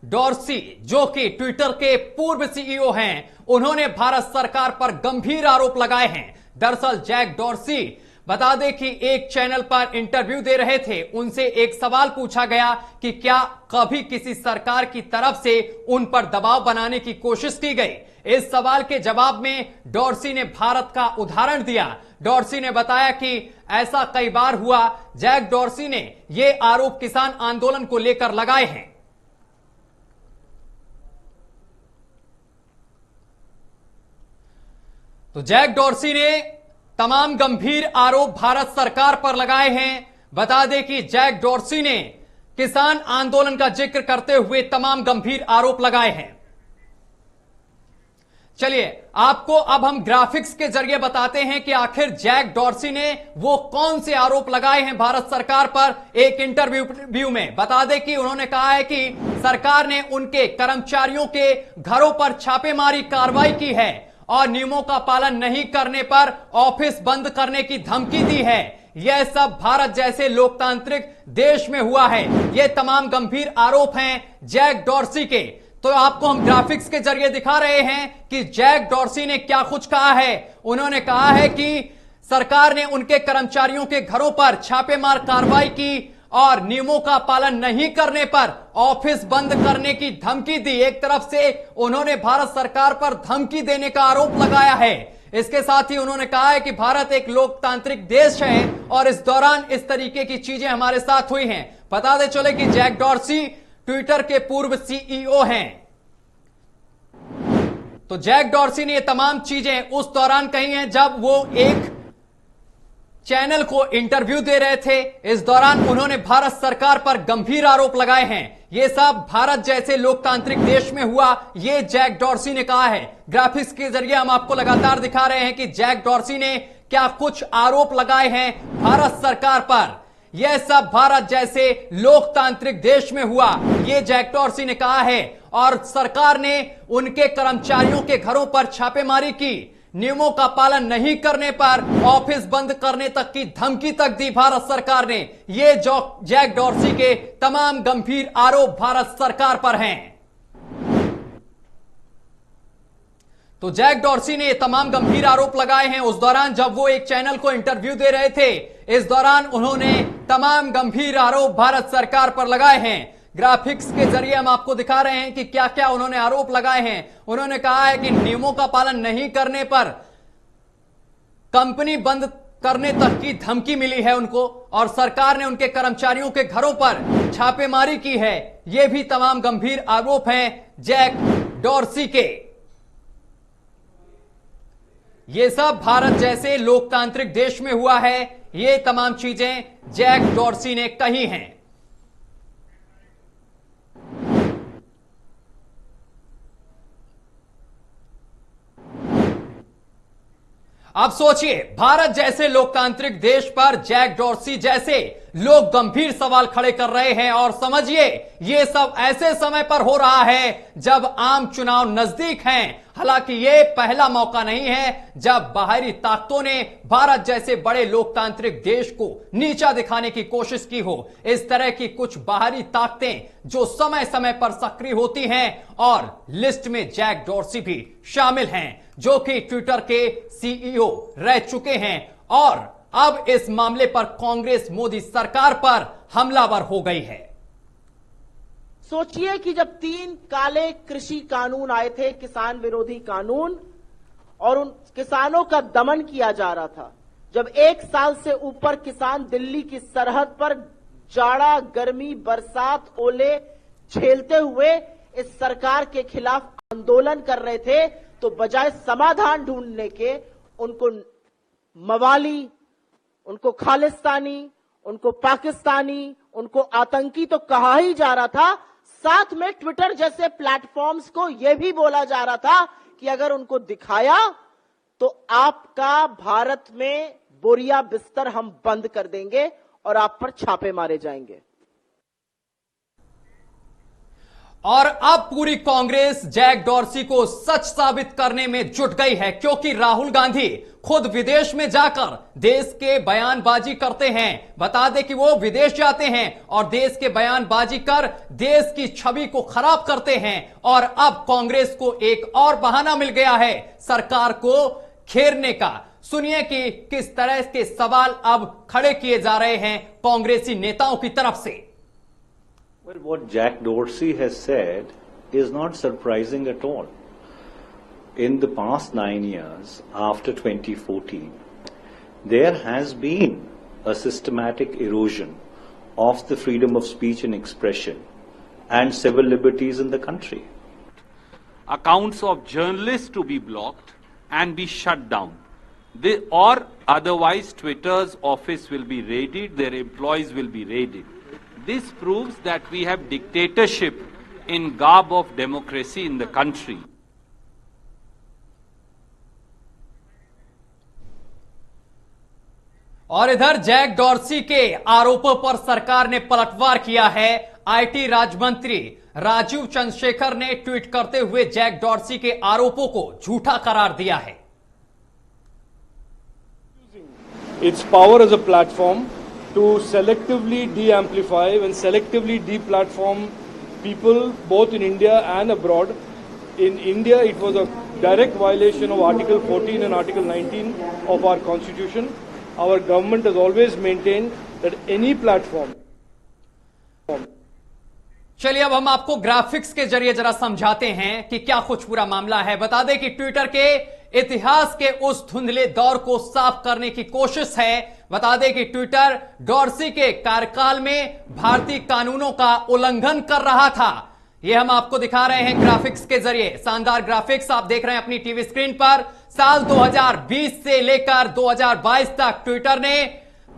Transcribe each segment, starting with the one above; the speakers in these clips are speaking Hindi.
डॉर्सी, जो कि ट्विटर के पूर्व सीईओ हैं, उन्होंने भारत सरकार पर गंभीर आरोप लगाए हैं। दरअसल जैक डॉर्सी, बता दें कि एक चैनल पर इंटरव्यू दे रहे थे। उनसे एक सवाल पूछा गया कि क्या कभी किसी सरकार की तरफ से उन पर दबाव बनाने की कोशिश की गई। इस सवाल के जवाब में डॉर्सी ने भारत का उदाहरण दिया। डॉर्सी ने बताया कि ऐसा कई बार हुआ। जैक डॉर्सी ने यह आरोप किसान आंदोलन को लेकर लगाए हैं। तो जैक डॉर्सी ने तमाम गंभीर आरोप भारत सरकार पर लगाए हैं। बता दें कि जैक डॉर्सी ने किसान आंदोलन का जिक्र करते हुए तमाम गंभीर आरोप लगाए हैं। चलिए आपको अब हम ग्राफिक्स के जरिए बताते हैं कि आखिर जैक डॉर्सी ने वो कौन से आरोप लगाए हैं भारत सरकार पर। एक इंटरव्यू में बता दें कि उन्होंने कहा है कि सरकार ने उनके कर्मचारियों के घरों पर छापेमारी कार्रवाई की है और नियमों का पालन नहीं करने पर ऑफिस बंद करने की धमकी दी है। यह सब भारत जैसे लोकतांत्रिक देश में हुआ है। ये तमाम गंभीर आरोप हैं जैक डॉर्सी के। तो आपको हम ग्राफिक्स के जरिए दिखा रहे हैं कि जैक डॉर्सी ने क्या कुछ कहा है। उन्होंने कहा है कि सरकार ने उनके कर्मचारियों के घरों पर छापेमार कार्रवाई की और नियमों का पालन नहीं करने पर ऑफिस बंद करने की धमकी दी। एक तरफ से उन्होंने भारत सरकार पर धमकी देने का आरोप लगाया है। इसके साथ ही उन्होंने कहा है कि भारत एक लोकतांत्रिक देश है और इस दौरान इस तरीके की चीजें हमारे साथ हुई हैं। बता दे चले कि जैक डॉर्सी ट्विटर के पूर्व सीईओ हैं। तो जैक डॉर्सी ने ये तमाम चीजें उस दौरान कही हैं जब वो एक चैनल को इंटरव्यू दे रहे थे। इस दौरान उन्होंने भारत सरकार पर गंभीर आरोप लगाए हैं। ये सब भारत जैसे लोकतांत्रिक देश में हुआ, ये जैक डॉर्सी ने कहा है। ग्राफिक्स के जरिए हम आपको लगातार दिखा रहे हैं कि जैक डॉर्सी ने क्या कुछ आरोप लगाए हैं भारत सरकार पर। यह सब भारत जैसे लोकतांत्रिक देश में हुआ, ये जैक डॉर्सी ने कहा है। और सरकार ने उनके कर्मचारियों के घरों पर छापेमारी की, नियमों का पालन नहीं करने पर ऑफिस बंद करने तक की धमकी तक दी भारत सरकार ने। ये जैक डॉर्सी के तमाम गंभीर आरोप भारत सरकार पर हैं। तो जैक डॉर्सी ने ये तमाम गंभीर आरोप लगाए हैं उस दौरान जब वो एक चैनल को इंटरव्यू दे रहे थे। इस दौरान उन्होंने तमाम गंभीर आरोप भारत सरकार पर लगाए हैं। ग्राफिक्स के जरिए हम आपको दिखा रहे हैं कि क्या क्या उन्होंने आरोप लगाए हैं। उन्होंने कहा है कि नियमों का पालन नहीं करने पर कंपनी बंद करने तक की धमकी मिली है उनको और सरकार ने उनके कर्मचारियों के घरों पर छापेमारी की है। ये भी तमाम गंभीर आरोप हैं जैक डॉर्सी के। ये सब भारत जैसे लोकतांत्रिक देश में हुआ है। ये तमाम चीजें जैक डॉर्सी ने कही हैं। अब सोचिए, भारत जैसे लोकतांत्रिक देश पर जैक डॉर्सी जैसे लोग गंभीर सवाल खड़े कर रहे हैं। और समझिए, ये सब ऐसे समय पर हो रहा है जब आम चुनाव नजदीक हैं। हालांकि ये पहला मौका नहीं है जब बाहरी ताकतों ने भारत जैसे बड़े लोकतांत्रिक देश को नीचा दिखाने की कोशिश की हो। इस तरह की कुछ बाहरी ताकतें जो समय समय पर सक्रिय होती हैं और लिस्ट में जैक डॉर्सी भी शामिल हैं, जो कि ट्विटर के सीईओ रह चुके हैं और अब इस मामले पर कांग्रेस मोदी सरकार पर हमलावर हो गई है। सोचिए कि जब 3 काले कृषि कानून आए थे, किसान विरोधी कानून, और उन किसानों का दमन किया जा रहा था, जब 1 साल से ऊपर किसान दिल्ली की सरहद पर जाड़ा, गर्मी, बरसात, ओले झेलते हुए इस सरकार के खिलाफ आंदोलन कर रहे थे, तो बजाय समाधान ढूंढने के उनको मवाली, उनको खालिस्तानी, उनको पाकिस्तानी, उनको आतंकी तो कहा ही जा रहा था। साथ में ट्विटर जैसे प्लेटफॉर्म्स को यह भी बोला जा रहा था कि अगर उनको दिखाया तो आपका भारत में बोरिया बिस्तर हम बंद कर देंगे और आप पर छापे मारे जाएंगे। और अब पूरी कांग्रेस जैक डॉर्सी को सच साबित करने में जुट गई है, क्योंकि राहुल गांधी खुद विदेश में जाकर देश के बयानबाजी करते हैं। बता दें कि वो विदेश जाते हैं और देश के बयानबाजी कर देश की छवि को खराब करते हैं। और अब कांग्रेस को एक और बहाना मिल गया है सरकार को घेरने का। सुनिए कि किस तरह के सवाल अब खड़े किए जा रहे हैं कांग्रेसी नेताओं की तरफ से। Well, what Jack Dorsey has said is not surprising at all. In the past 9 years, after 2014, there has been a systematic erosion of the freedom of speech and expression and civil liberties in the country. Accounts of journalists to be blocked and be shut down. Or otherwise Twitter's office will be raided, their employees will be raided. This proves that we have dictatorship in garb of democracy in the country. और इधर जैक डॉर्सी के आरोपों पर सरकार ने पलटवार किया है। आईटी राज्य मंत्री राजीव चंद्रशेखर ने ट्वीट करते हुए जैक डॉर्सी के आरोपों को झूठा करार दिया है। Its power as a platform to selectively de-amplify and selectively de-platform people both in India and abroad. In India, it was a direct violation of Article 14 and Article 19 of our Constitution. Our government has always maintained that any platform. चलिए अब हम आपको ग्राफिक्स के जरिए जरा समझाते हैं कि क्या कुछ पूरा मामला है। बता दें कि ट्विटर के इतिहास के उस धुंधले दौर को साफ करने की कोशिश है। बता दें कि ट्विटर डॉर्सी के कार्यकाल में भारतीय कानूनों का उल्लंघन कर रहा था। यह हम आपको दिखा रहे हैं ग्राफिक्स के जरिए। शानदार ग्राफिक्स आप देख रहे हैं अपनी टीवी स्क्रीन पर। साल 2020 से लेकर 2022 तक ट्विटर ने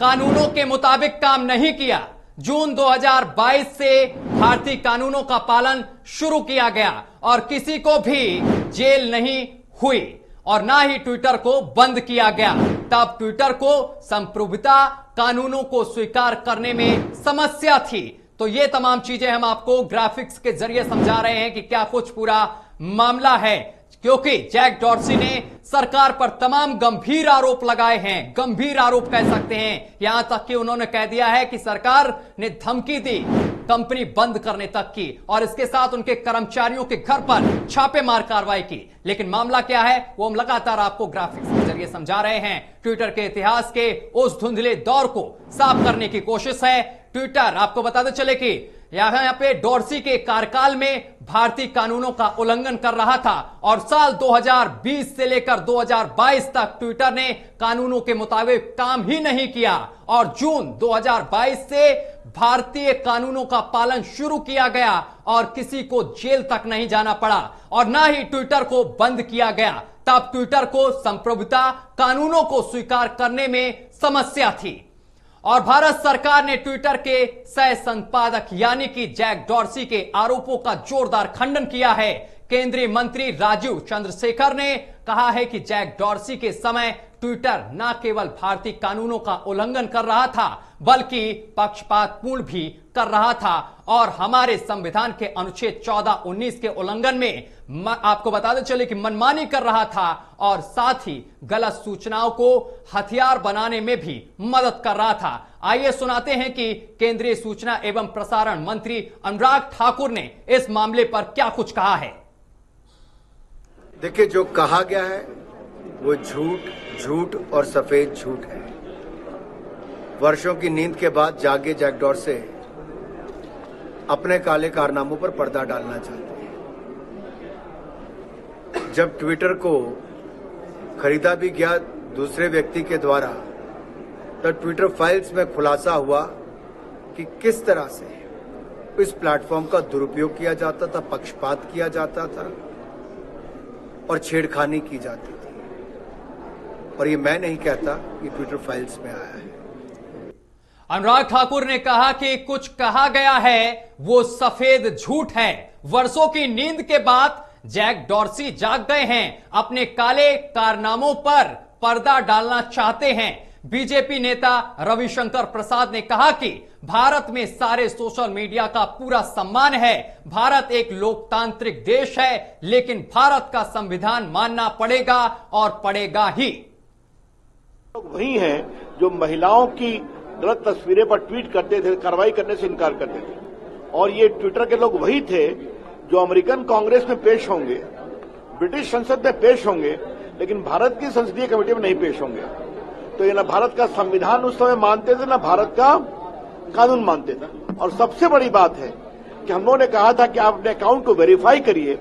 कानूनों के मुताबिक काम नहीं किया। जून 2022 से भारतीय कानूनों का पालन शुरू किया गया और किसी को भी जेल नहीं हुई और ना ही ट्विटर को बंद किया गया। तब ट्विटर को संप्रभुता कानूनों को स्वीकार करने में समस्या थी। तो ये तमाम चीजें हम आपको ग्राफिक्स के जरिए समझा रहे हैं कि क्या कुछ पूरा मामला है, क्योंकि जैक डॉर्सी ने सरकार पर तमाम गंभीर आरोप लगाए हैं। गंभीर आरोप कह सकते हैं, यहां तक कि उन्होंने कह दिया है कि सरकार ने धमकी दी कंपनी बंद करने तक की और इसके साथ उनके कर्मचारियों के घर पर छापेमार कार्रवाई की। लेकिन मामला क्या है वो हम लगातार आपको ग्राफिक्स के जरिए समझा रहे हैं। ट्विटर के इतिहास के उस धुंधले दौर को साफ करने की कोशिश है। ट्विटर आपको बताते चले कि यहां पे डॉर्सी के कार्यकाल में भारतीय कानूनों का उल्लंघन कर रहा था और साल 2020 से लेकर 2022 तक ट्विटर ने कानूनों के मुताबिक काम ही नहीं किया और जून 2022 से भारतीय कानूनों का पालन शुरू किया गया और किसी को जेल तक नहीं जाना पड़ा और ना ही ट्विटर को बंद किया गया। तब ट्विटर को संप्रभुता कानूनों को स्वीकार करने में समस्या थी और भारत सरकार ने ट्विटर के सह संपादक यानी कि जैक डॉर्सी के आरोपों का जोरदार खंडन किया है। केंद्रीय मंत्री राजीव चंद्रशेखर ने कहा है कि जैक डॉर्सी के समय ट्विटर न केवल भारतीय कानूनों का उल्लंघन कर रहा था बल्कि पक्षपातपूर्ण भी कर रहा था और हमारे संविधान के अनुच्छेद 14-19 के उल्लंघन में आपको बताते चले कि मनमानी कर रहा था और साथ ही गलत सूचनाओं को हथियार बनाने में भी मदद कर रहा था। आइए सुनाते हैं कि केंद्रीय सूचना एवं प्रसारण मंत्री अनुराग ठाकुर ने इस मामले पर क्या कुछ कहा है। देखिए, जो कहा गया है वो झूठ और सफेद झूठ है। वर्षों की नींद के बाद जागे जैक डॉर्सी अपने काले कारनामों पर पर्दा डालना चाहते हैं। जब ट्विटर को खरीदा भी गया दूसरे व्यक्ति के द्वारा, तो ट्विटर फाइल्स में खुलासा हुआ कि किस तरह से इस प्लेटफॉर्म का दुरुपयोग किया जाता था, पक्षपात किया जाता था और छेड़खानी की जाती थी। और ये मैं नहीं कहता, ये ट्विटर फाइल्स में आया है। अनुराग ठाकुर ने कहा कि कुछ कहा गया है वो सफेद झूठ है। वर्षों की नींद के बाद जैक डॉर्सी जाग गए हैं, अपने काले कारनामों पर पर्दा डालना चाहते हैं। बीजेपी नेता रविशंकर प्रसाद ने कहा कि भारत में सारे सोशल मीडिया का पूरा सम्मान है। भारत एक लोकतांत्रिक देश है, लेकिन भारत का संविधान मानना पड़ेगा और पड़ेगा ही। वही हैं जो महिलाओं की गलत तस्वीरें पर ट्वीट करते थे, कार्रवाई करने से इनकार करते थे, और ये ट्विटर के लोग वही थे जो अमेरिकन कांग्रेस में पेश होंगे, ब्रिटिश संसद में पेश होंगे, लेकिन भारत की संसदीय कमेटी में नहीं पेश होंगे। तो ये ना भारत का संविधान उस समय मानते थे, ना भारत का कानून मानते थे। और सबसे बड़ी बात है कि हम लोगों ने कहा था कि आप अपने अकाउंट को वेरीफाई करिए।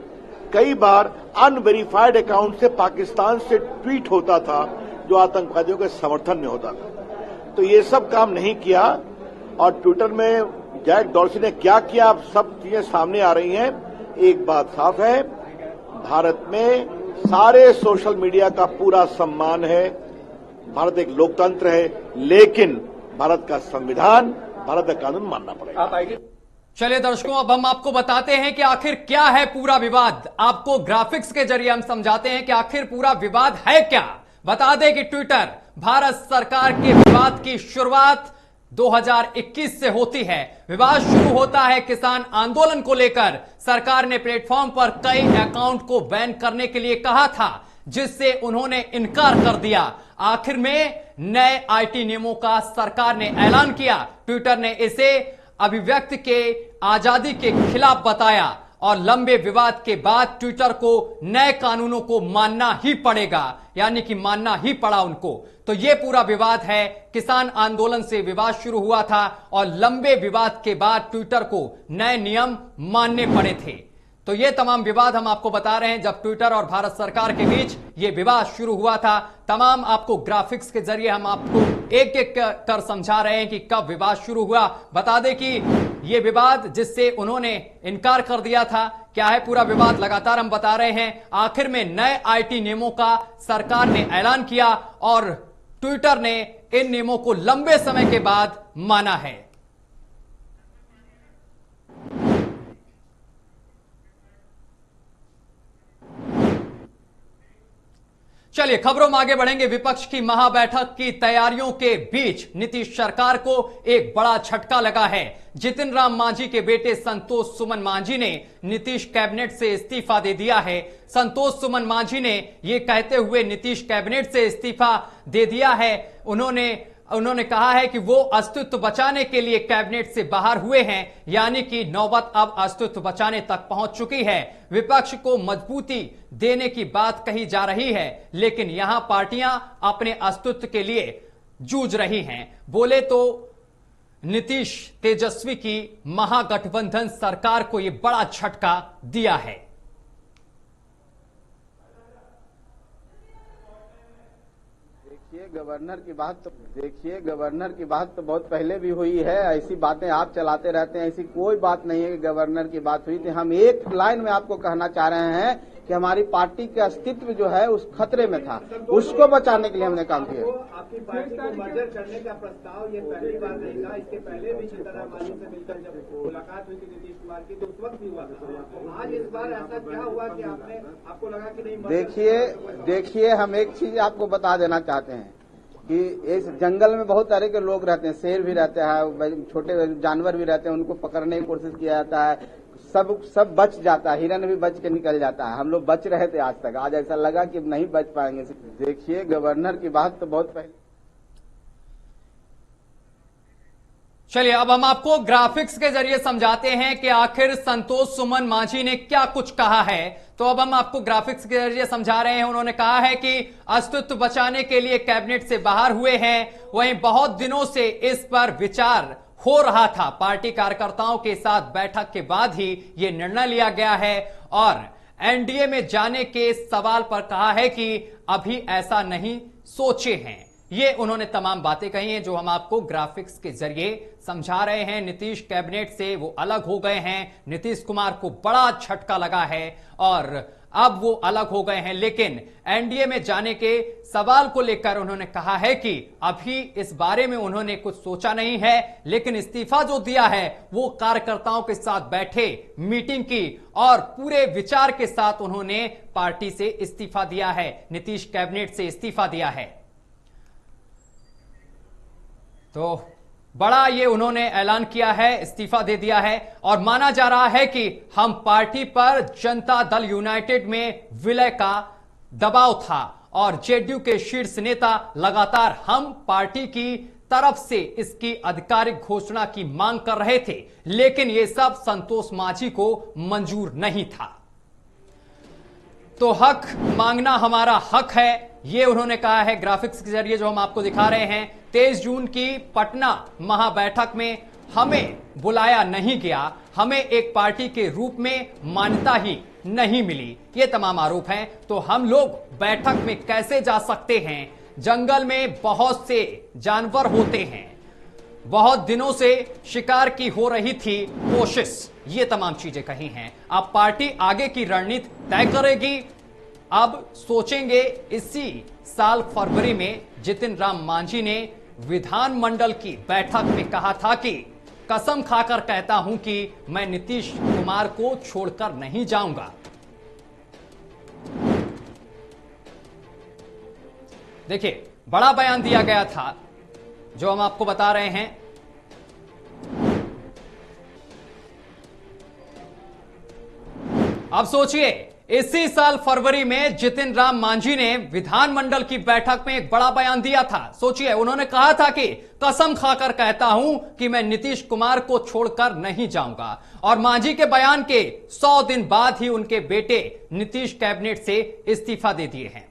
कई बार अनवेरीफाइड अकाउंट से पाकिस्तान से ट्वीट होता था जो आतंकवादियों के समर्थन में होता था। तो ये सब काम नहीं किया, और ट्विटर में जैक डॉर्सी ने क्या किया, अब सब चीजें सामने आ रही हैं। एक बात साफ है, भारत में सारे सोशल मीडिया का पूरा सम्मान है। भारत एक लोकतंत्र है, लेकिन भारत का संविधान, भारत का कानून मानना पड़ेगा। चलिए दर्शकों, अब हम आपको बताते हैं कि आखिर क्या है पूरा विवाद। आपको ग्राफिक्स के जरिए हम समझाते हैं कि आखिर पूरा विवाद है क्या। बता दें कि ट्विटर भारत सरकार के विवाद की शुरुआत 2021 से होती है। विवाद शुरू होता है किसान आंदोलन को लेकर। सरकार ने प्लेटफॉर्म पर कई अकाउंट को बैन करने के लिए कहा था, जिससे उन्होंने इनकार कर दिया। आखिर में नए आईटी नियमों का सरकार ने ऐलान किया। ट्विटर ने इसे अभिव्यक्ति के आजादी के खिलाफ बताया, और लंबे विवाद के बाद ट्विटर को नए कानूनों को मानना ही पड़ेगा, यानी कि मानना ही पड़ा उनको। तो ये पूरा विवाद है। किसान आंदोलन से विवाद शुरू हुआ था, और लंबे विवाद के बाद ट्विटर को नए नियम मानने पड़े थे। तो ये तमाम विवाद हम आपको बता रहे हैं। जब ट्विटर और भारत सरकार के बीच ये विवाद शुरू हुआ था, तमाम आपको ग्राफिक्स के जरिए हम आपको एक एक कर समझा रहे हैं कि कब विवाद शुरू हुआ। बता दें कि ये विवाद जिससे उन्होंने इनकार कर दिया था, क्या है पूरा विवाद, लगातार हम बता रहे हैं। आखिर में नए आईटी नियमों का सरकार ने ऐलान किया, और ट्विटर ने इन नियमों को लंबे समय के बाद माना है। चलिए खबरों में आगे बढ़ेंगे। विपक्ष की महाबैठक की तैयारियों के बीच नीतीश सरकार को एक बड़ा झटका लगा है। जितिन राम मांझी के बेटे संतोष सुमन मांझी ने नीतीश कैबिनेट से इस्तीफा दे दिया है। संतोष सुमन मांझी ने यह कहते हुए नीतीश कैबिनेट से इस्तीफा दे दिया है। उन्होंने कहा है कि वो अस्तित्व बचाने के लिए कैबिनेट से बाहर हुए हैं, यानी कि नौबत अब अस्तित्व बचाने तक पहुंच चुकी है। विपक्ष को मजबूती देने की बात कही जा रही है, लेकिन यहां पार्टियां अपने अस्तित्व के लिए जूझ रही हैं। बोले तो नीतीश तेजस्वी की महागठबंधन सरकार को यह बड़ा झटका दिया है। गवर्नर की बात तो बहुत पहले भी हुई है। ऐसी बातें आप चलाते रहते हैं, ऐसी कोई बात नहीं है कि गवर्नर की बात हुई थी। हम एक लाइन में आपको कहना चाह रहे हैं कि हमारी पार्टी के अस्तित्व जो है उस खतरे में था, उसको बचाने के लिए हमने काम किया। आपकी पार्टी को मर्जर करने का प्रस्ताव ये पहली बार नहीं था। इसके पहले भी सीताराम मांझी से मिलकर जब मुलाकात हुई थी नीतीश कुमार की, तो उस वक्त भी हुआ था। आज इस बार ऐसा क्या हुआ कि आपको लगा कि नहीं? देखिए हम एक चीज आपको बता देना चाहते हैं कि इस जंगल में बहुत तरह के लोग रहते हैं, शेर भी रहते हैं, छोटे जानवर भी रहते हैं, उनको पकड़ने की कोशिश किया जाता है, सब बच जाता है, हिरन भी बच के निकल जाता है। हम लोग बच रहे थे आज तक, आज ऐसा लगा कि नहीं बच पाएंगे। देखिए गवर्नर की बात तो बहुत पहले। चलिए अब हम आपको ग्राफिक्स के जरिए समझाते हैं कि आखिर संतोष सुमन मांझी ने क्या कुछ कहा है। तो अब हम आपको ग्राफिक्स के जरिए समझा रहे हैं। उन्होंने कहा है कि अस्तित्व बचाने के लिए कैबिनेट से बाहर हुए हैं। वहीं बहुत दिनों से इस पर विचार हो रहा था। पार्टी कार्यकर्ताओं के साथ बैठक के बाद ही यह निर्णय लिया गया है, और एनडीए में जाने के सवाल पर कहा है कि अभी ऐसा नहीं सोचे हैं। ये उन्होंने तमाम बातें कही हैं जो हम आपको ग्राफिक्स के जरिए समझा रहे हैं। नीतीश कैबिनेट से वो अलग हो गए हैं। नीतीश कुमार को बड़ा झटका लगा है और अब वो अलग हो गए हैं, लेकिन एनडीए में जाने के सवाल को लेकर उन्होंने कहा है कि अभी इस बारे में उन्होंने कुछ सोचा नहीं है, लेकिन इस्तीफा जो दिया है वो कार्यकर्ताओं के साथ बैठे मीटिंग की और पूरे विचार के साथ उन्होंने पार्टी से इस्तीफा दिया है, नीतीश कैबिनेट से इस्तीफा दिया है। तो बड़ा ये उन्होंने ऐलान किया है, इस्तीफा दे दिया है और माना जा रहा है कि हम पार्टी पर जनता दल यूनाइटेड में विलय का दबाव था और जेडीयू के शीर्ष नेता लगातार हम पार्टी की तरफ से इसकी आधिकारिक घोषणा की मांग कर रहे थे, लेकिन यह सब संतोष मांझी को मंजूर नहीं था। तो हक मांगना हमारा हक है, ये उन्होंने कहा है ग्राफिक्स के जरिए जो हम आपको दिखा रहे हैं। 23 जून की पटना महाबैठक में हमें बुलाया नहीं गया, हमें एक पार्टी के रूप में मान्यता ही नहीं मिली, ये तमाम आरोप हैं। तो हम लोग बैठक में कैसे जा सकते हैं? जंगल में बहुत से जानवर होते हैं, बहुत दिनों से शिकार की हो रही थी कोशिश, ये तमाम चीजें कही हैं। अब पार्टी आगे की रणनीति तय करेगी। अब सोचेंगे। इसी साल फरवरी में जितिन राम मांझी ने विधानमंडल की बैठक में कहा था कि कसम खाकर कहता हूं कि मैं नीतीश कुमार को छोड़कर नहीं जाऊंगा। देखिए, बड़ा बयान दिया गया था जो हम आपको बता रहे हैं। अब सोचिए, इसी साल फरवरी में जितिन राम मांझी ने विधानमंडल की बैठक में एक बड़ा बयान दिया था। सोचिए, उन्होंने कहा था कि कसम खाकर कहता हूं कि मैं नीतीश कुमार को छोड़कर नहीं जाऊंगा। और मांझी के बयान के 100 दिन बाद ही उनके बेटे नीतीश कैबिनेट से इस्तीफा दे दिए हैं।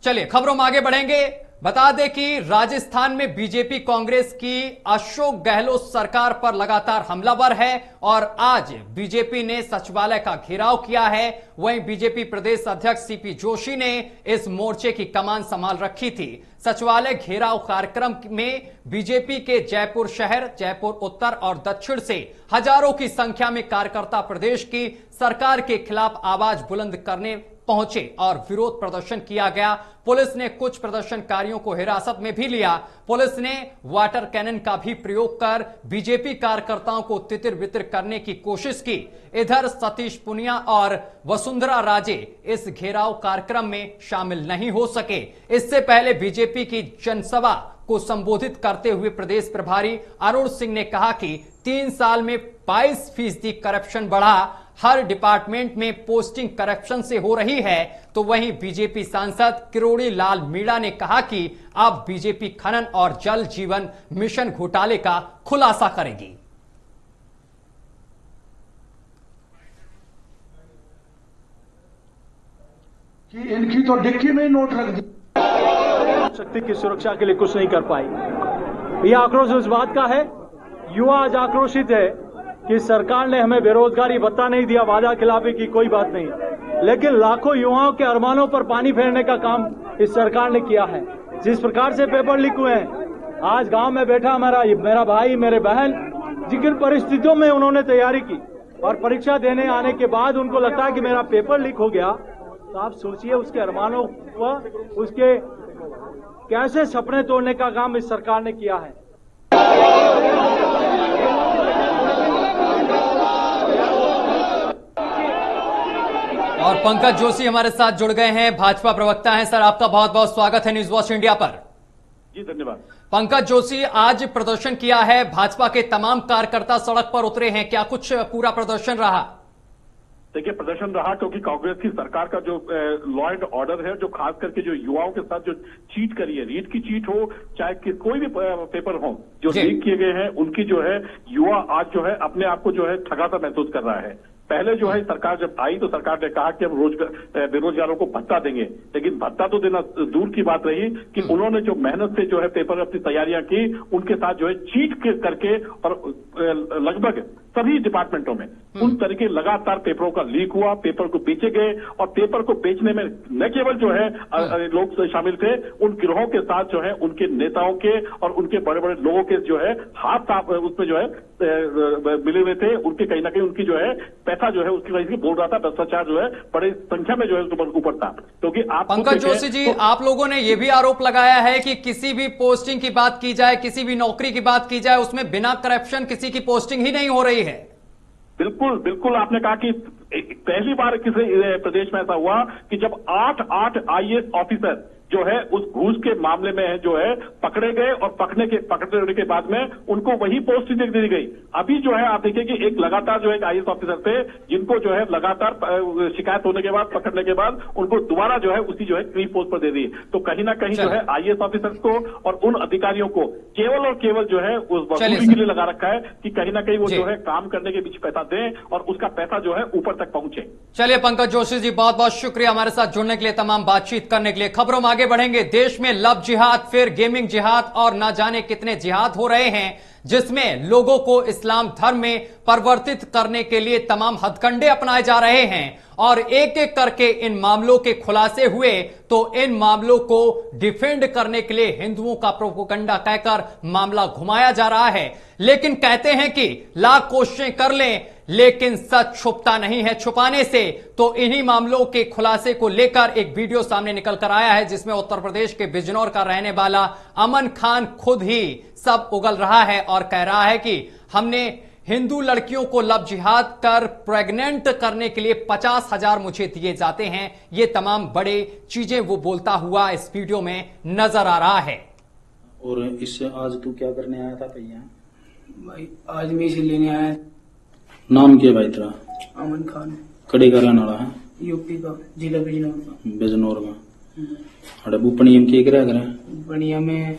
चलिए खबरों में आगे बढ़ेंगे। बता दें कि राजस्थान में बीजेपी कांग्रेस की अशोक गहलोत सरकार पर लगातार हमलावर है और आज बीजेपी ने सचिवालय का घेराव किया है। वहीं बीजेपी प्रदेश अध्यक्ष सीपी जोशी ने इस मोर्चे की कमान संभाल रखी थी। सचिवालय घेराव कार्यक्रम में बीजेपी के जयपुर शहर, जयपुर उत्तर और दक्षिण से हजारों की संख्या में कार्यकर्ता प्रदेश की सरकार के खिलाफ आवाज बुलंद करने पहुंचे और विरोध प्रदर्शन किया गया। पुलिस ने कुछ प्रदर्शनकारियों को हिरासत में भी लिया। पुलिस ने वाटर कैनन का भी प्रयोग कर बीजेपी कार्यकर्ताओं को तितिर बितिर करने की कोशिश की। इधर सतीश पुनिया और वसुंधरा राजे इस घेराव कार्यक्रम में शामिल नहीं हो सके। इससे पहले बीजेपी की जनसभा को संबोधित करते हुए प्रदेश प्रभारी अरुण सिंह ने कहा कि 3 साल में 22% करप्शन बढ़ा, हर डिपार्टमेंट में पोस्टिंग करप्शन से हो रही है। तो वहीं बीजेपी सांसद किरोड़ी लाल मीणा ने कहा कि अब बीजेपी खनन और जल जीवन मिशन घोटाले का खुलासा करेगी। कि इनकी तो डिक्की में नोट रख दी, शक्ति की सुरक्षा के लिए कुछ नहीं कर पाई। यह आक्रोश इस बात का है, युवा आज आक्रोशित है कि सरकार ने हमें बेरोजगारी भत्ता नहीं दिया, वादा खिलाफी की कोई बात नहीं, लेकिन लाखों युवाओं के अरमानों पर पानी फेरने का काम इस सरकार ने किया है। जिस प्रकार से पेपर लीक हुए हैं, आज गांव में बैठा मेरा भाई, मेरे बहन, जिन परिस्थितियों में उन्होंने तैयारी की और परीक्षा देने आने के बाद उनको लगता है कि मेरा पेपर लीक हो गया, तो आप सोचिए उसके अरमानों पर, उसके कैसे सपने तोड़ने का काम इस सरकार ने किया है। और पंकज जोशी हमारे साथ जुड़ गए हैं, भाजपा प्रवक्ता हैं। सर, आपका बहुत बहुत स्वागत है न्यूज वॉच इंडिया पर। जी धन्यवाद। पंकज जोशी, आज प्रदर्शन किया है, भाजपा के तमाम कार्यकर्ता सड़क पर उतरे हैं, क्या कुछ पूरा प्रदर्शन रहा? देखिए, प्रदर्शन रहा क्योंकि कांग्रेस की सरकार का जो लॉ एंड ऑर्डर है, जो खास करके जो युवाओं के साथ जो चीट करी है, रीट की चीट हो चाहे कोई भी पेपर हो जो लीक किए गए हैं, उनकी जो है युवा आज जो है अपने आप को जो है ठगा सा महसूस कर रहा है। पहले जो है सरकार जब आई तो सरकार ने कहा कि हम बेरोजगारों को भत्ता देंगे, लेकिन भत्ता तो देना दूर की बात रही कि उन्होंने जो मेहनत से जो है पेपर अपनी तैयारियां की, उनके साथ जो है चीट करके और लगभग सभी डिपार्टमेंटों में उन तरीके लगातार पेपरों का लीक हुआ, पेपर को बेचे गए और पेपर को बेचने में न केवल जो है लोग शामिल थे, उन गिरोहों के साथ जो है उनके नेताओं के और उनके बड़े बड़े लोगों के जो है हाथ उसमें जो है मिले हुए थे। उनके कहीं ना कहीं उनकी जो है पैसा जो है उसकी वजह से बोल रहा था, भ्रष्टाचार जो है बड़ी संख्या में जो है उसके ऊपर था। क्योंकि आप पंकज जोशी जी, आप लोगों ने यह भी आरोप लगाया है कि किसी भी पोस्टिंग की बात की जाए, किसी भी नौकरी की बात की जाए, उसमें बिना करप्शन किसी की पोस्टिंग ही नहीं हो रही है। बिल्कुल बिल्कुल, आपने कहा कि पहली बार किसी प्रदेश में ऐसा हुआ कि जब 8 IAS ऑफिसर जो है उस घूस के मामले में जो है पकड़े गए और पकड़ने के बाद में उनको वही पोस्ट दे दी गई। अभी जो है आप देखिए कि एक लगातार जो है आईएएस ऑफिसर थे जिनको जो है लगातार शिकायत होने के बाद पकड़ने के बाद उनको दोबारा जो है उसी जो है नई पोस्ट पर दे दी। तो कहीं ना कहीं जो है आईएएस ऑफिसर्स को और उन अधिकारियों को केवल और केवल जो है उस वसूली के लिए लगा रखा है कि कहीं ना कहीं वो जो है काम करने के बीच पैसा दें और उसका पैसा जो है ऊपर तक पहुंचे। चलिए पंकज जोशी जी, बहुत बहुत शुक्रिया हमारे साथ जुड़ने के लिए, तमाम बातचीत करने के लिए। खबरों में आगे बढ़ेंगे। देश में लव जिहाद, फिर गेमिंग जिहाद और ना जाने कितने जिहाद हो रहे हैं, जिसमें लोगों को इस्लाम धर्म में परिवर्तित करने के लिए तमाम हथकंडे अपनाए जा रहे हैं और एक एक करके इन मामलों के खुलासे हुए तो इन मामलों को डिफेंड करने के लिए हिंदुओं का प्रोपेगेंडा कहकर मामला घुमाया जा रहा है। लेकिन कहते हैं कि लाख कोशिशें कर लें लेकिन सच छुपता नहीं है छुपाने से। तो इन्हीं मामलों के खुलासे को लेकर एक वीडियो सामने निकल कर आया है जिसमें उत्तर प्रदेश के बिजनौर का रहने वाला अमन खान खुद ही सब उगल रहा है और कह रहा है कि हमने हिंदू लड़कियों को लव जिहाद कर प्रेग्नेंट करने के लिए 50,000 मुझे दिए जाते हैं। ये तमाम बड़े चीजें वो बोलता हुआ इस वीडियो में नजर आ रहा है। और इससे आज तू क्या करने आया था भैया? भाई आज मैं इसे लेने आया। नाम क्या भाई तेरा? अमन खान। कड़ी का रहने वाला है? यूपी का, जिला बिजनौर का। बिजनौर का। अरे बुपणिया में क्या करा करे? बुपणिया में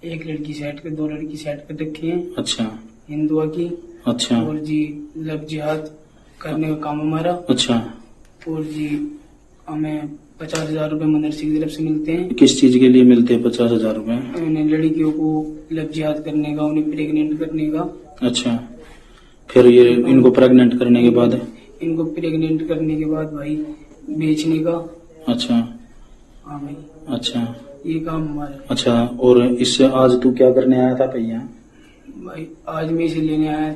एक लड़की सेट कर, 2 लड़की सेट कर रखी है। अच्छा। हिंदुआ की। अच्छा। और जी लव जिहाद करने का काम हमारा। अच्छा। और जी हमें 50,000 रुपए मदरसे की तरफ से मिलते हैं। किस चीज के लिए मिलते हैं 50,000 रुपए? उन्हें लड़कियों को लव जिहाद करने का, उन्हें प्रेग्नेंट करने का। अच्छा। फिर ये इनको प्रेग्नेंट करने के बाद? इनको प्रेग्नेंट करने के बाद भाई बेचने का। अच्छा। हाँ भाई। अच्छा। ये काम हमारा। अच्छा। और इससे आज तू क्या करने आया था भैया? भाई आज मैं इसे लेने आया।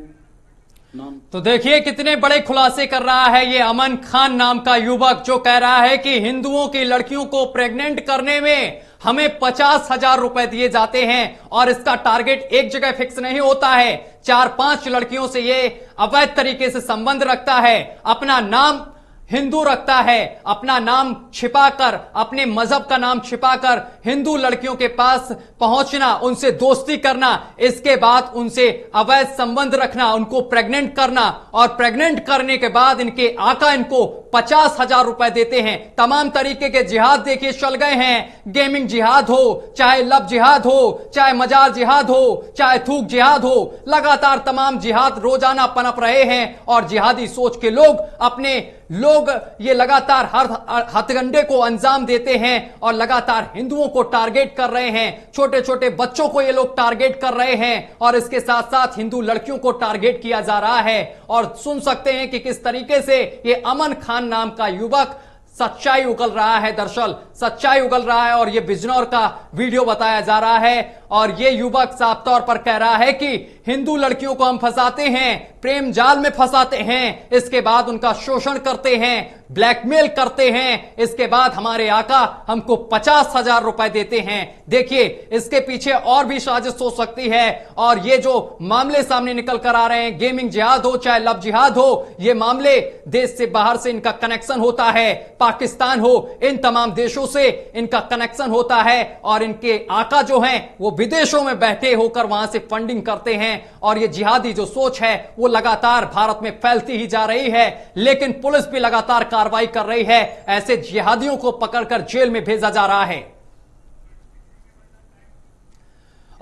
तो देखिए कितने बड़े खुलासे कर रहा है ये अमन खान नाम का युवक, जो कह रहा है कि हिंदुओं की लड़कियों को प्रेग्नेंट करने में हमें 50,000 रुपए दिए जाते हैं और इसका टारगेट एक जगह फिक्स नहीं होता है। 4-5 लड़कियों से ये अवैध तरीके से संबंध रखता है, अपना नाम हिंदू रखता है, अपना नाम छिपाकर, अपने मजहब का नाम छिपाकर हिंदू लड़कियों के पास पहुंचना, उनसे दोस्ती करना, इसके बाद उनसे अवैध संबंध रखना, उनको प्रेग्नेंट करना और प्रेग्नेंट करने के बाद इनके आका इनको 50,000 रुपए देते हैं। तमाम तरीके के जिहाद देखिए चल गए हैं। गेमिंग जिहाद हो, चाहे लव जिहाद हो, चाहे मजार जिहाद हो, चाहे थूक जिहाद हो, लगातार तमाम जिहाद रोजाना पनप रहे हैं और जिहादी सोच के लोग ये लगातार हर हथकंडे को अंजाम देते हैं और लगातार हिंदुओं को टारगेट कर रहे हैं। छोटे छोटे बच्चों को ये लोग टारगेट कर रहे हैं और इसके साथ साथ हिंदू लड़कियों को टारगेट किया जा रहा है। और सुन सकते हैं कि किस तरीके से ये अमन खान नाम का युवक सच्चाई उगल रहा है। दरअसल सच्चाई उगल रहा है और यह बिजनौर का वीडियो बताया जा रहा है और यह युवक साफ तौर पर कह रहा है कि हिंदू लड़कियों को हम फंसाते हैं, प्रेम जाल में फंसाते हैं, इसके बाद उनका शोषण करते हैं, ब्लैकमेल करते हैं, इसके बाद हमारे आका हमको 50,000 रुपए देते हैं। देखिए इसके पीछे और भी साजिश हो सकती है और ये जो मामले सामने निकल कर आ रहे हैं, गेमिंग जिहाद हो चाहे लव जिहाद हो, ये मामले देश से बाहर से इनका कनेक्शन होता है, पाकिस्तान हो, इन तमाम देशों से इनका कनेक्शन होता है और इनके आका जो हैं वो विदेशों में बैठे होकर वहां से फंडिंग करते हैं और ये जिहादी जो सोच है वो लगातार भारत में फैलती ही जा रही है। लेकिन पुलिस भी लगातार कार्रवाई कर रही है, ऐसे जिहादियों को पकड़कर जेल में भेजा जा रहा है।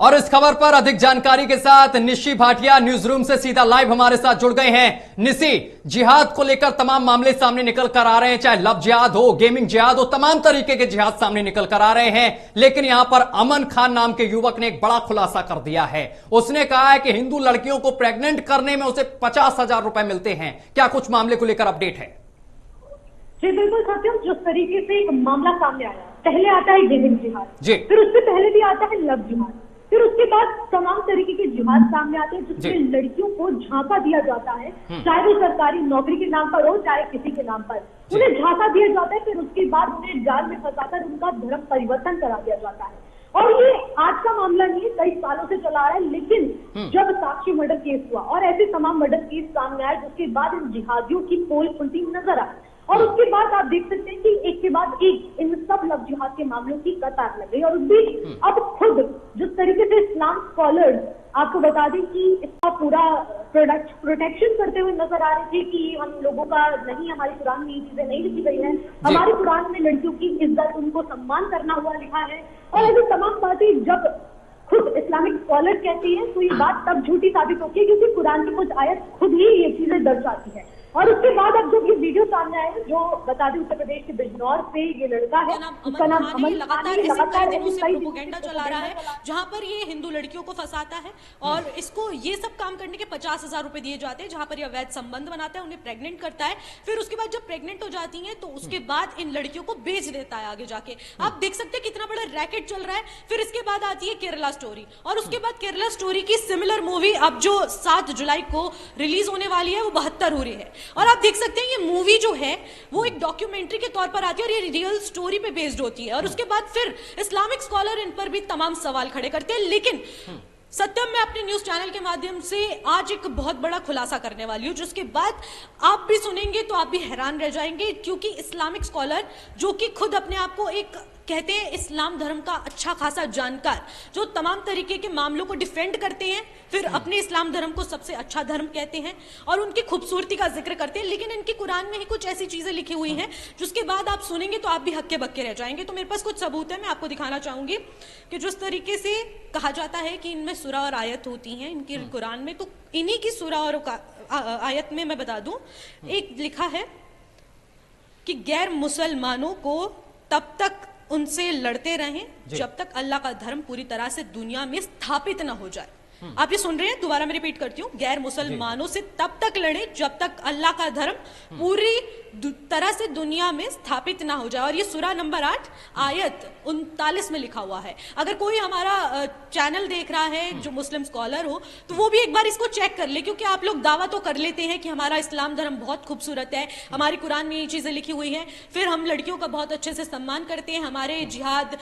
और इस खबर पर अधिक जानकारी के साथ निशी भाटिया न्यूज रूम से सीधा लाइव हमारे साथ जुड़ गए हैं। निशी, जिहाद को लेकर तमाम मामले सामने निकल कर आ रहे हैं, चाहे लव जिहाद हो, गेमिंग जिहाद हो, तमाम तरीके के जिहाद सामने निकल कर आ रहे हैं। लेकिन यहां पर अमन खान नाम के युवक ने एक बड़ा खुलासा कर दिया है। उसने कहा है कि हिंदू लड़कियों को प्रेग्नेंट करने में उसे 50,000 रुपए मिलते हैं। क्या कुछ मामले को लेकर अपडेट है? जी बिल्कुल साथियों, जिस तरीके से एक मामला सामने आया, पहले आता है गेमिंग जिहाद, फिर उससे पहले भी आता है लव जिहाद, फिर उसके बाद तमाम तरीके के जिहाद सामने आते हैं जिसमें लड़कियों को झांसा दिया जाता है, चाहे वो सरकारी नौकरी के नाम पर हो चाहे किसी के नाम पर, उन्हें झांसा दिया जाता है। फिर उसके बाद उन्हें जाल में फंसाकर उनका धर्म परिवर्तन करा दिया जाता है। और ये आज का मामला नहीं है, कई सालों से चला आ रहा है। लेकिन जब साक्षी मर्डर केस हुआ और ऐसे तमाम मर्डर केस सामने आए जिसके बाद इन जिहादियों की पोल खुलती नजर आई और उसके बाद आप देख सकते हैं कि एक के बाद एक इन सब लव जिहाद के मामलों की कतार लग गई। और उस बीच अब खुद जिस तरीके से इस्लाम स्कॉलर्स आपको बता दें कि इसका पूरा प्रोटेक्शन करते हुए नजर आ रहे थे कि हम लोगों का नहीं, हमारी कुरान में ये चीजें नहीं लिखी गई है, हमारे कुरान में लड़कियों की इज्जत, उनको सम्मान करना हुआ लिखा है। और ऐसी तमाम बातें जब खुद इस्लामिक स्कॉलर कहती हैं तो ये बात तब झूठी साबित होती है क्योंकि कुरान की कुछ आयत खुद ही ये चीजें दर्शाती है। और उसके बाद अब जब ये वीडियो सामने आया जो बता दें उत्तर प्रदेश के बिजनौर से ये लड़का है, उसका नाम अमन, लगातार प्रोपेगेंडा चला रहा है जहां पर ये हिंदू लड़कियों को फंसाता है और इसको ये सब काम करने के 50,000 रुपए दिए जाते हैं, जहां पर ये अवैध संबंध बनाता है, उन्हें प्रेग्नेंट करता है, फिर उसके बाद जब प्रेग्नेंट हो जाती हैं तो उसके बाद इन लड़कियों को बेच देता है आगे जाके। आप देख सकते हैं कितना बड़ा रैकेट चल रहा है। फिर इसके बाद आती है केरला स्टोरी और उसके बाद केरला स्टोरी की सिमिलर मूवी अब जो 7 जुलाई को रिलीज होने वाली है वो 72 हो रही है। और आप देख सकते हैं ये मूवी जो है वो एक डॉक्यूमेंट्री के तौर पर आती है और ये रियल स्टोरी पे बेस्ड होती है। और उसके बाद फिर इस्लामिक स्कॉलर इन पर भी तमाम सवाल खड़े करते हैं। लेकिन सत्यम मैं अपने न्यूज चैनल के माध्यम से आज एक बहुत बड़ा खुलासा करने वाली हूं जिसके बाद आप भी सुनेंगे तो आप भी हैरान रह जाएंगे, क्योंकि इस्लामिक स्कॉलर जो कि खुद अपने आप को एक कहते हैं इस्लाम धर्म का अच्छा खासा जानकार, जो तमाम तरीके के मामलों को डिफेंड करते हैं, फिर अपने इस्लाम धर्म को सबसे अच्छा धर्म कहते हैं और उनकी खूबसूरती का जिक्र करते हैं, लेकिन इनकी कुरान में ही कुछ ऐसी चीजें लिखी हुई हैं जिसके बाद आप सुनेंगे तो आप भी हक्के बक्के रह जाएंगे। तो मेरे पास कुछ सबूत है, मैं आपको दिखाना चाहूंगी कि जिस तरीके से कहा जाता है कि इनमें सूरा और आयत होती हैं इनकी कुरान में, तो इन्हीं की सूरा और आयत में मैं बता दूं एक लिखा है कि गैर मुसलमानों को तब तक उनसे लड़ते रहें जब तक अल्लाह का धर्म पूरी तरह से दुनिया में स्थापित ना हो जाए। आप ये सुन रहे हैं, दोबारा मैं रिपीट करती हूँ, गैर मुसलमानों से तब तक लड़े जब तक अल्लाह का धर्म पूरी तरह से दुनिया में स्थापित ना हो जाए। और ये सूरा नंबर 8 आयत 39 में लिखा हुआ है। अगर कोई हमारा चैनल देख रहा है जो मुस्लिम स्कॉलर हो तो वो भी एक बार इसको चेक कर ले, क्योंकि आप लोग दावा तो कर लेते हैं कि हमारा इस्लाम धर्म बहुत खूबसूरत है, हमारी कुरान में ये चीजें लिखी हुई हैं, फिर हम लड़कियों का बहुत अच्छे से सम्मान करते हैं, हमारे जिहाद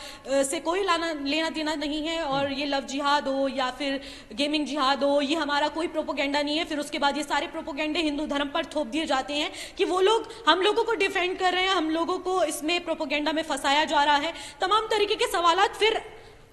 से कोई लेना देना नहीं है, और ये लव जिहाद हो या फिर गेमिंग जिहाद हो, ये हमारा कोई प्रोपोगेंडा नहीं है। फिर उसके बाद ये सारे प्रोपोगेंडे हिंदू धर्म पर थोप दिए जाते हैं कि वो लोग हम लोगों को डिफेंड कर रहे हैं, हम लोगों को इसमें प्रोपोगेंडा में फंसाया जा रहा है। तमाम तरीके के सवालात फिर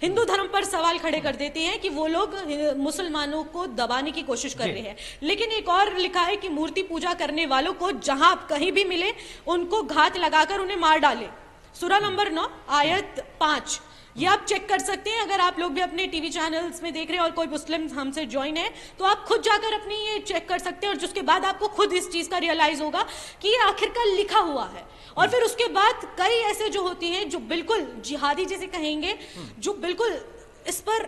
हिंदू धर्म पर सवाल खड़े कर देते हैं कि वो लोग मुसलमानों को दबाने की कोशिश कर रहे हैं। लेकिन एक और लिखा है कि मूर्ति पूजा करने वालों को जहां कहीं भी मिले उनको घात लगाकर उन्हें मार डाले। सूरा नंबर 9 आयत 5 ये आप चेक कर सकते हैं। अगर आप लोग भी अपने टीवी चैनल्स में देख रहे हैं और कोई मुस्लिम हमसे ज्वाइन है तो आप खुद जाकर अपनी ये चेक कर सकते हैं, और जिसके बाद आपको खुद इस चीज का रियलाइज होगा कि ये आखिरकार लिखा हुआ है। और फिर उसके बाद कई ऐसे जो होती हैं जो बिल्कुल जिहादी जैसे कहेंगे, जो बिल्कुल इस पर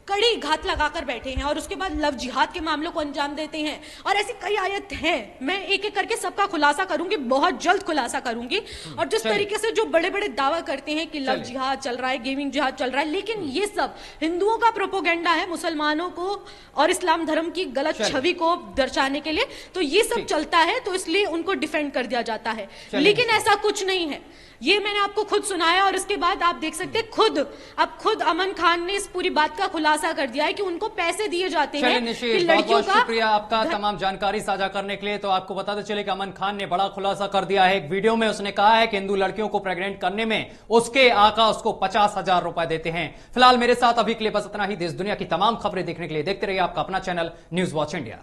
कड़ी घात लगाकर बैठे हैं और उसके बाद लव जिहाद के मामलों को अंजाम देते हैं। और ऐसी कई आयत हैं, मैं एक एक करके सबका खुलासा करूंगी, बहुत जल्द खुलासा करूंगी। और जिस तरीके से जो बड़े बड़े दावा करते हैं कि लव जिहाद चल रहा है, गेमिंग जिहाद चल रहा है, लेकिन ये सब हिंदुओं का प्रोपोगेंडा है मुसलमानों को और इस्लाम धर्म की गलत छवि को दर्शाने के लिए। तो ये सब चलता है, तो इसलिए उनको डिफेंड कर दिया जाता है, लेकिन ऐसा कुछ नहीं है। ये मैंने आपको खुद सुनाया और इसके बाद आप देख सकते हैं खुद अमन खान ने इस पूरी बात का खुलासा कर दिया है कि उनको पैसे दिए जाते हैं कि लड़कियों का। शुक्रिया आपका तमाम जानकारी साझा करने के लिए। तो आपको बताते चले कि अमन खान ने बड़ा खुलासा कर दिया है। एक वीडियो में उसने कहा है कि हिंदू लड़कियों को प्रेग्नेंट करने में उसके आका उसको 50,000 रुपए देते हैं। फिलहाल मेरे साथ अभी के लिए बस इतना ही। देश दुनिया की तमाम खबरें देखने के लिए देखते रहिए आपका अपना चैनल न्यूज वॉच इंडिया।